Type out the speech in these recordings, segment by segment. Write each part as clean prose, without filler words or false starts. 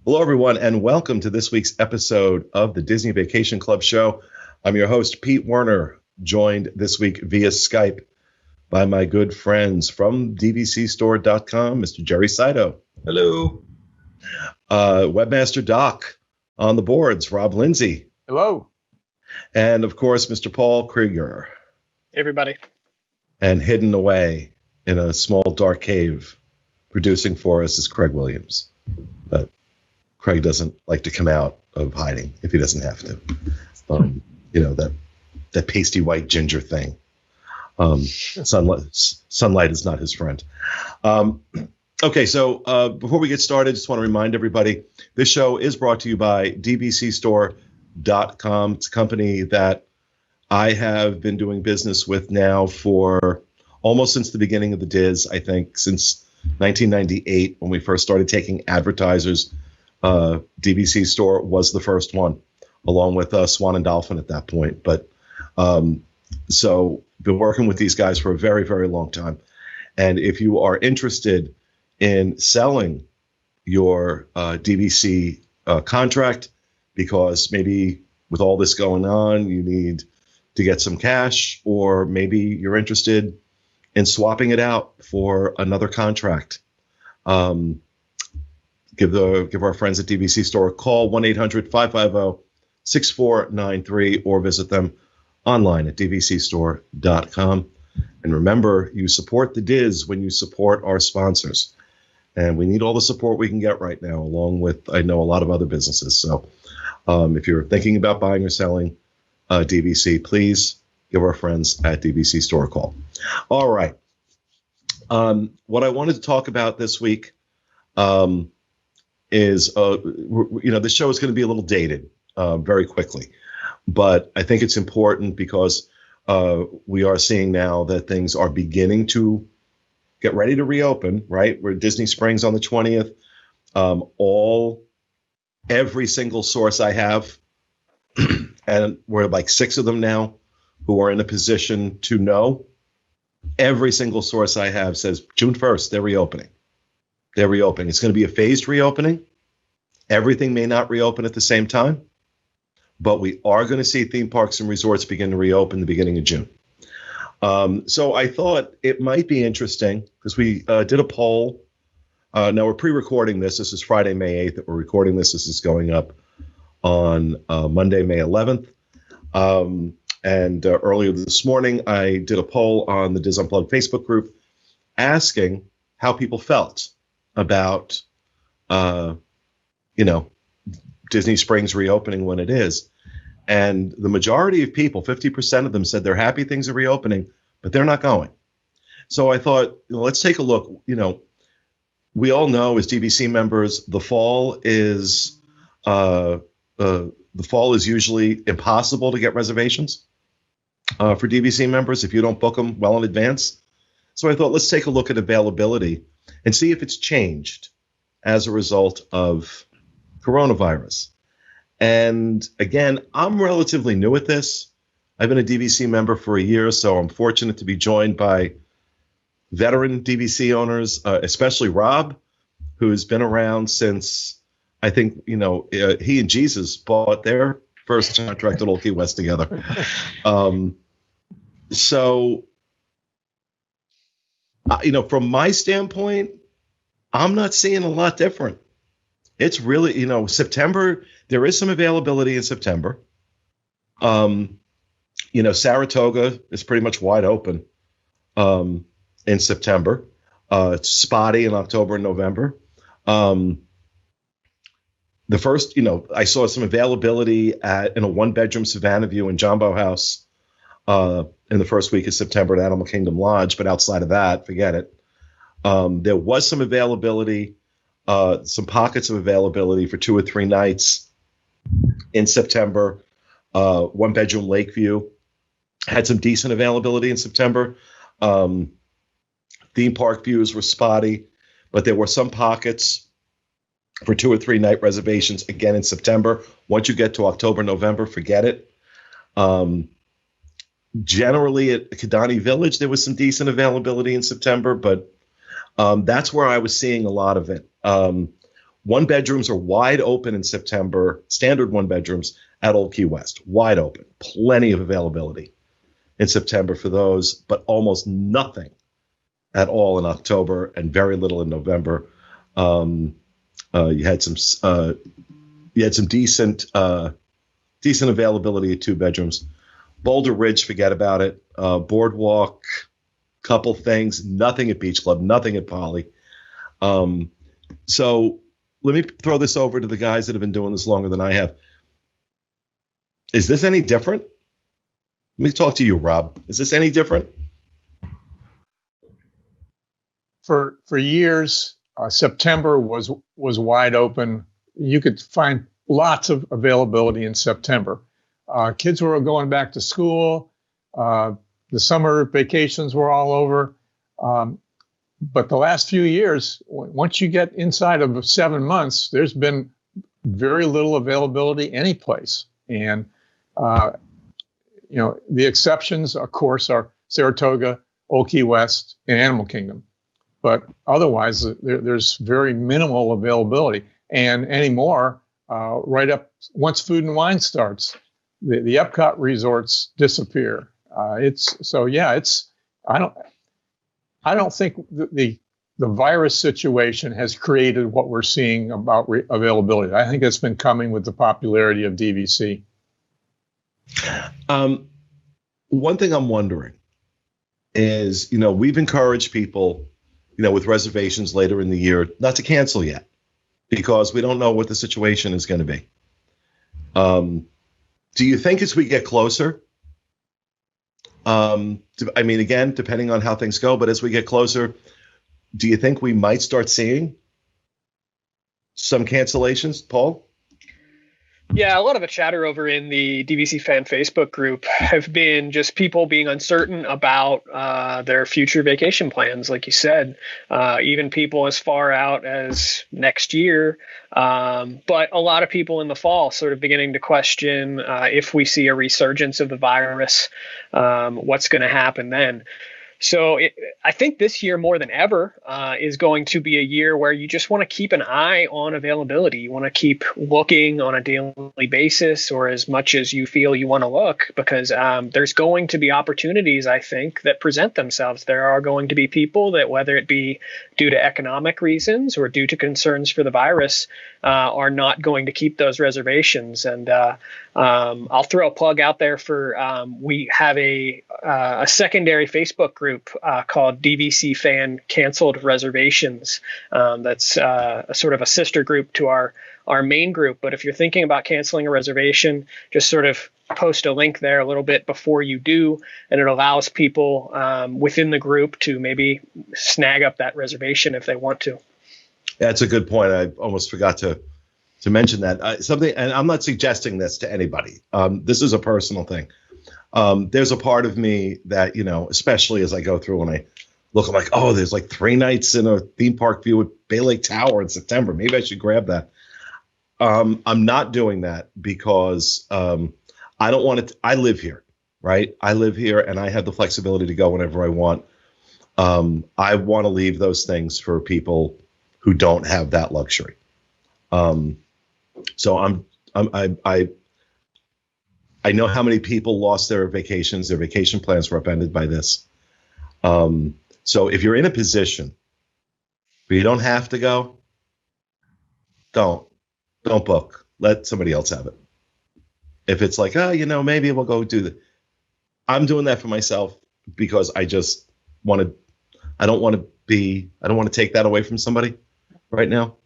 Hello, everyone, and welcome to this week's episode of the Disney Vacation Club Show. I'm your host, Pete Werner, joined this week via Skype by my good friends from DVCstore.com, Mr. Jerry Saito. Hello. Webmaster Doc on the boards, Rob Lindsay. Hello. And, of course, Mr. Paul Krieger. Hey, everybody. And hidden away in a small dark cave producing for us is Craig Williams. But Craig doesn't like to come out of hiding if he doesn't have to. That pasty white ginger thing. Sunlight is not his friend. Okay, so before we get started, just want to remind everybody, this show is brought to you by DVCstore.com. It's a company that I have been doing business with now for almost since the beginning of the Diz, I think, since 1998 when we first started taking advertisers. DVC Store was the first one, along with Swan and Dolphin at that point. But so been working with these guys for a very, very long time. And if you are interested in selling your DVC contract, because maybe with all this going on, you need to get some cash, or maybe you're interested in swapping it out for another contract, give our friends at DVC Store a call, 1-800-550-6493, or visit them online at dvcstore.com. And remember, you support the Diz when you support our sponsors. And we need all the support we can get right now, along with, I know, a lot of other businesses. So if you're thinking about buying or selling DVC, please give our friends at DVC Store a call. All right. What I wanted to talk about this week is, the show is going to be a little dated very quickly. But I think it's important because we are seeing now that things are beginning to get ready to reopen, right? We're Disney Springs on the 20th. Every single source I have, and we're like 6 of them now who are in a position to know, every single source I have says June 1st, they're reopening. They're reopening. It's going to be a phased reopening. Everything may not reopen at the same time, but we are going to see theme parks and resorts begin to reopen the beginning of June. So I thought it might be interesting because we did a poll. Now we're pre-recording this. This is Friday, May 8th that we're recording this. This is going up on Monday, May 11th. And earlier this morning, I did a poll on the Diz Unplugged Facebook group asking how people felt about, Disney Springs reopening when it is. And the majority of people, 50% of them, said they're happy things are reopening, but they're not going. So I thought, let's take a look. We all know as DVC members, the fall is usually impossible to get reservations for DVC members if you don't book them well in advance. So I thought, let's take a look at availability and see if it's changed as a result of coronavirus. And again, I'm relatively new at this. I've been a DVC member for a year, so I'm fortunate to be joined by veteran DVC owners, especially Rob, who's been around since, I think, he and Jesus bought their first contract at Old Key West together. So, from my standpoint, I'm not seeing a lot different. It's really, September, there is some availability in September. Saratoga is pretty much wide open in September. It's spotty in October and November. The first, I saw some availability in a 1-bedroom Savannah View in Jumbo House in the first week of September at Animal Kingdom Lodge, but outside of that, forget it. There was some availability, some pockets of availability for 2 or 3 nights in September. 1-bedroom Lakeview had some decent availability in September. Theme park views were spotty, but there were some pockets for 2 or 3 night reservations again in September. Once you get to October, November, forget it. Generally at Kidani Village, there was some decent availability in September, but that's where I was seeing a lot of it. One bedrooms are wide open in September, standard one bedrooms at Old Key West, wide open, plenty of availability in September for those, but almost nothing at all in October and very little in November. You had some decent availability at two bedrooms. Boulder Ridge, forget about it. Boardwalk, couple things, nothing at Beach Club, nothing at Poly. So let me throw this over to the guys that have been doing this longer than I have. Is this any different? Let me talk to you, Rob. Is this any different? For years, September was wide open. You could find lots of availability in September. Kids were going back to school. The summer vacations were all over. But the last few years, once you get inside of 7 months, there's been very little availability any place. And, the exceptions, of course, are Saratoga, Old Key West, and Animal Kingdom. But otherwise, there's very minimal availability. And anymore, right up once Food and Wine starts, the Epcot resorts disappear. I don't think the virus situation has created what we're seeing about availability. I think it's been coming with the popularity of DVC. One thing I'm wondering is, we've encouraged people, with reservations later in the year, not to cancel yet because we don't know what the situation is going to be. Do you think as we get closer, again, depending on how things go, but as we get closer, do you think we might start seeing some cancellations, Paul? Yeah, a lot of the chatter over in the DVC fan Facebook group have been just people being uncertain about their future vacation plans, like you said, even people as far out as next year. But a lot of people in the fall sort of beginning to question if we see a resurgence of the virus, what's going to happen then. So I think this year more than ever is going to be a year where you just want to keep an eye on availability. You want to keep looking on a daily basis or as much as you feel you want to look, because there's going to be opportunities, I think, that present themselves. There are going to be people that, whether it be due to economic reasons or due to concerns for the virus, are not going to keep those reservations. And I'll throw a plug out there for we have a secondary Facebook group called DVC Fan Canceled Reservations. That's a sort of a sister group to our main group. But if you're thinking about canceling a reservation, just sort of post a link there a little bit before you do, and it allows people within the group to maybe snag up that reservation if they want to. That's a good point. I almost forgot to mention that. Something, and I'm not suggesting this to anybody. This is a personal thing. There's a part of me that, especially as I go through and I look, I'm like, oh, there's like 3 nights in a theme park view at Bay Lake Tower in September. Maybe I should grab that. I'm not doing that because I don't want to. I live here, right? I live here and I have the flexibility to go whenever I want. I want to leave those things for people who don't have that luxury. So I know how many people lost their vacations. Their vacation plans were upended by this. So if you're in a position where you don't have to go, don't book. Let somebody else have it. If it's like, maybe we'll go do that. I'm doing that for myself because I just I don't want to take that away from somebody right now.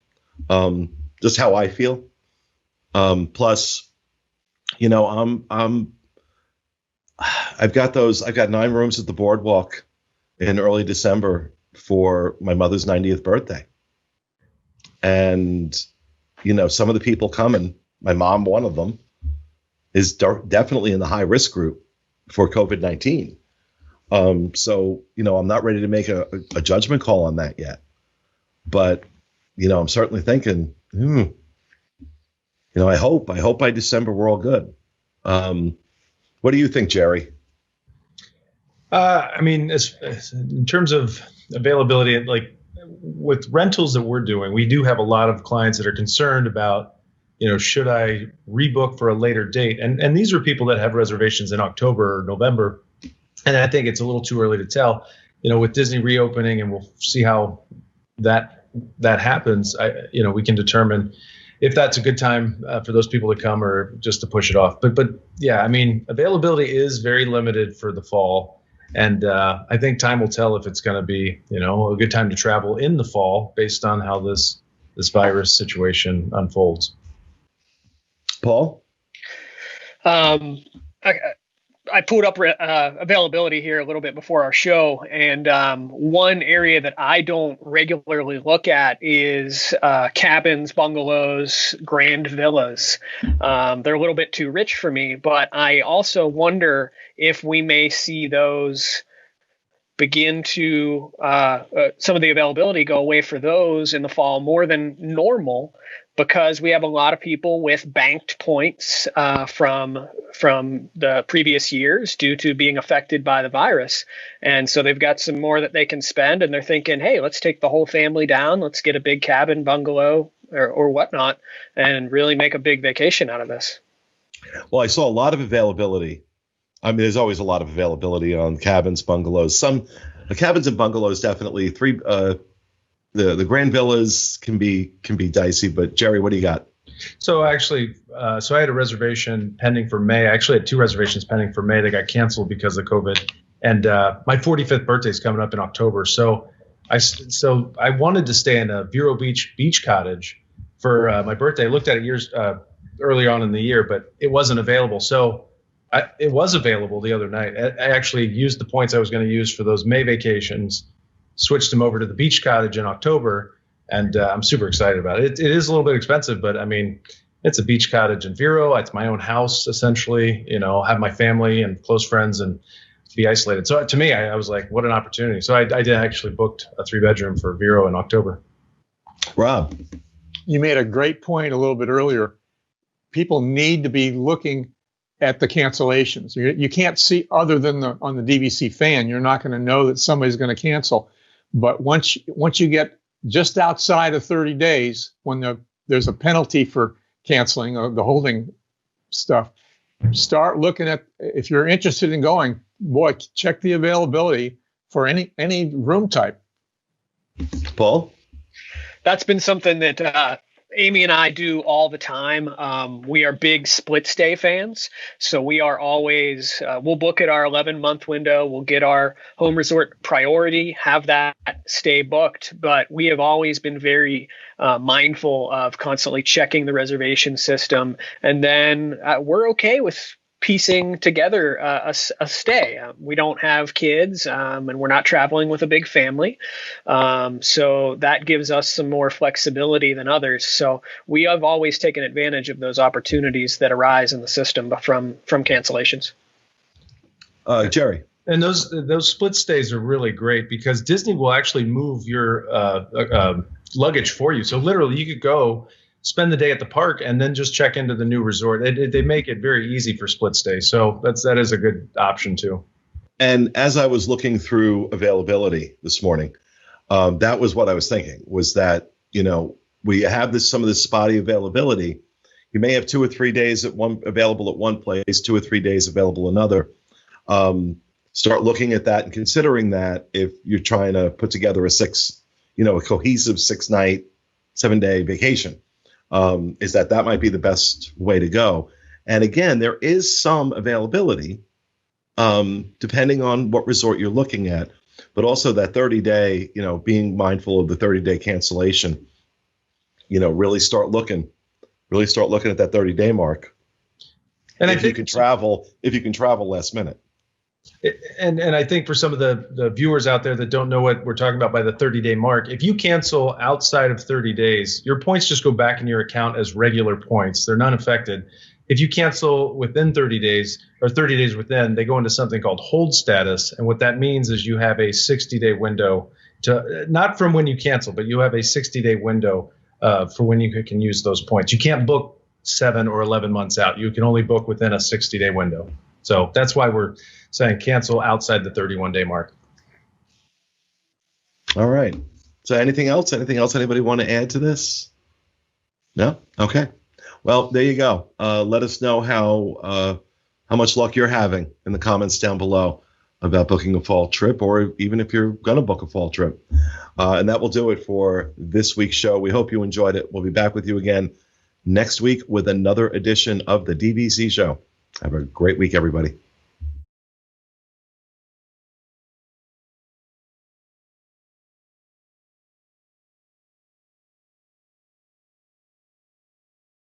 Just how I feel. Plus, I've got 9 rooms at the Boardwalk in early December for my mother's 90th birthday. And, some of the people coming, my mom, one of them, is definitely in the high risk group for COVID-19. So, I'm not ready to make a judgment call on that yet. But, I'm certainly thinking, I hope by December we're all good. What do you think, Jerry? As in terms of availability, like with rentals that we're doing, we do have a lot of clients that are concerned about, should I rebook for a later date? And these are people that have reservations in October or November. And I think it's a little too early to tell, with Disney reopening, and we'll see how that happens. We can determine if that's a good time for those people to come or just to push it off. But yeah, I mean, availability is very limited for the fall. And I think time will tell if it's going to be, a good time to travel in the fall based on how this virus situation unfolds. Paul? I pulled up availability here a little bit before our show, and one area that I don't regularly look at is cabins, bungalows, grand villas. They're a little bit too rich for me, but I also wonder if we may see those begin to some of the availability go away for those in the fall more than normal, because we have a lot of people with banked points from the previous years due to being affected by the virus. And so they've got some more that they can spend, and they're thinking, hey, let's take the whole family down. Let's get a big cabin, bungalow, or whatnot, and really make a big vacation out of this. Well, I saw a lot of availability. I mean, there's always a lot of availability on cabins, bungalows. Some cabins and bungalows, definitely. The grand villas can be dicey, but Jerry, what do you got? So actually, I had a reservation pending for May. I actually had 2 reservations pending for May. They got canceled because of COVID. And my 45th birthday is coming up in October. So I wanted to stay in a Vero Beach cottage for my birthday. I looked at it years earlier on in the year, but it wasn't available. So it was available the other night. I actually used the points I was going to use for those May vacations, switched them over to the beach cottage in October, and I'm super excited about it. It is a little bit expensive, but I mean, it's a beach cottage in Vero. It's my own house, essentially, have my family and close friends and be isolated. So to me, I was like, what an opportunity. So I did actually booked a 3-bedroom for Vero in October. Rob. You made a great point a little bit earlier. People need to be looking at the cancellations. You can't see, other than on the DVC fan, you're not going to know that somebody's going to cancel. But once you get just outside of 30 days, when there's a penalty for canceling the holding stuff, start looking at, if you're interested in going, boy, check the availability for any room type. Paul? That's been something that Amy and I do all the time. We are big split stay fans. So we are always, we'll book at our 11-month window. We'll get our home resort priority, have that stay booked. But we have always been very mindful of constantly checking the reservation system. And then we're okay with piecing together a stay. We don't have kids, and we're not traveling with a big family. So that gives us some more flexibility than others. So we have always taken advantage of those opportunities that arise in the system from cancellations. Jerry. And those split stays are really great because Disney will actually move your luggage for you. So literally you could go spend the day at the park and then just check into the new resort. They make it very easy for split stay. So that is a good option too. And as I was looking through availability this morning, that was what I was thinking, was that, we have some of this spotty availability. You may have 2 or 3 days available at one place, 2 or 3 days available another. Start looking at that and considering that if you're trying to put together a cohesive 6-night, 7-day vacation. Is that might be the best way to go. And again, there is some availability depending on what resort you're looking at, but also that 30-day, being mindful of the 30-day cancellation, really start looking at that 30-day mark. And if you can travel last minute. And I think for some of the viewers out there that don't know what we're talking about by the 30-day mark, if you cancel outside of 30 days, your points just go back in your account as regular points. They're not affected. If you cancel within 30 days or 30 days within, they go into something called hold status. And what that means is you have a 60-day window to, not from when you cancel, but you have a 60-day window for when you can use those points. You can't book 7 or 11 months out. You can only book within a 60-day window. So that's why we're saying cancel outside the 31-day mark. All right. So anything else? Anything else anybody want to add to this? No? Okay. Well, there you go. Let us know how much luck you're having in the comments down below about booking a fall trip, or even if you're going to book a fall trip. And that will do it for this week's show. We hope you enjoyed it. We'll be back with you again next week with another edition of the DVC show. Have a great week, everybody.